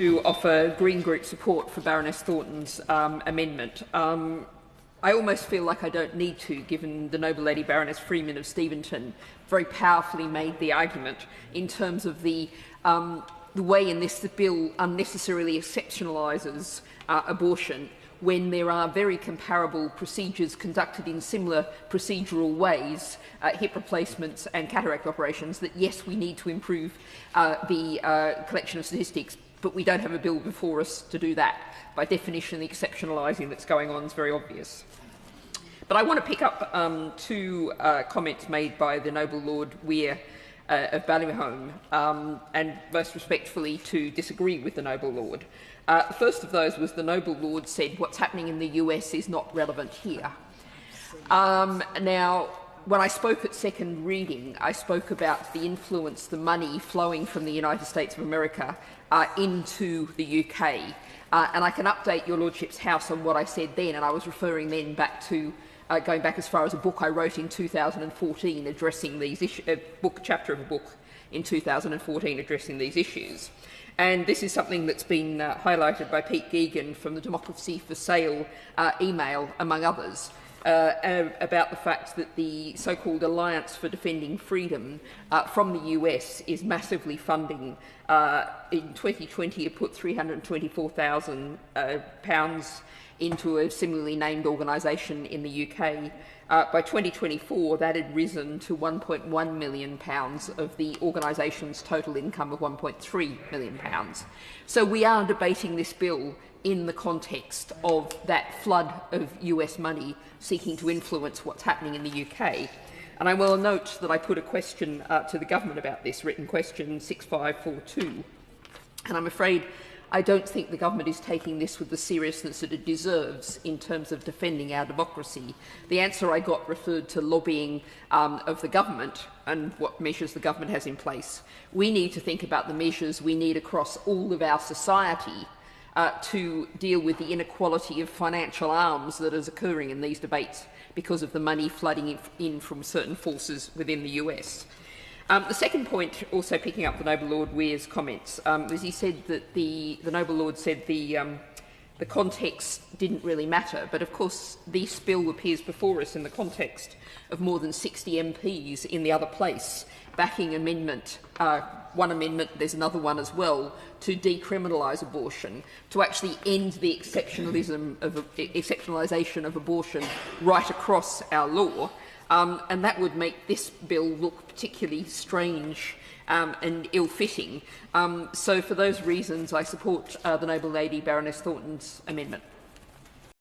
to offer Green Group support for Baroness Thornton's amendment. I almost feel like I don't need to, given the Noble Lady Baroness Freeman of Steventon very powerfully made the argument in terms of the way in this the bill unnecessarily exceptionalises abortion when there are very comparable procedures conducted in similar procedural ways, hip replacements and cataract operations, that yes, we need to improve the collection of statistics, but we don't have a bill before us to do that. By definition, the exceptionalising that's going on is very obvious. But I want to pick up two comments made by the Noble Lord Weir of Ballyhome, and most respectfully to disagree with the Noble Lord. The first of those was the Noble Lord said what's happening in the US is not relevant here. Now, when I spoke at second reading, I spoke about the influence, the money flowing from the United States of America into the UK. And I can update your Lordship's House on what I said then, and I was referring then back to going back as far as a book I wrote in 2014 addressing these issues, a chapter of a book in 2014 addressing these issues. And this is something that's been highlighted by Pete Geoghegan from the Democracy for Sale email, among others, about the fact that the so-called Alliance for Defending Freedom from the US is massively funding. In 2020, it put £324,000 into a similarly named organisation in the UK. By 2024, that had risen to £1.1 million of the organisation's total income of £1.3 million. So we are debating this bill in the context of that flood of US money seeking to influence what's happening in the UK. And I will note that I put a question to the government about this, written question 6542, and I'm afraid I don't think the government is taking this with the seriousness that it deserves in terms of defending our democracy. The answer I got referred to lobbying of the government and what measures the government has in place. We need to think about the measures we need across all of our society to deal with the inequality of financial arms that is occurring in these debates because of the money flooding in from certain forces within the US. The second point, also picking up the Noble Lord Weir's comments, was he said that the Noble Lord said the context didn't really matter, but of course this bill appears before us in the context of more than 60 MPs in the other place backing amendment, one amendment, there's another one as well, to decriminalise abortion, to actually end the exceptionalisation of abortion right across our law. And that would make this bill look particularly strange and ill-fitting. So for those reasons, I support the Noble Lady Baroness Thornton's amendment.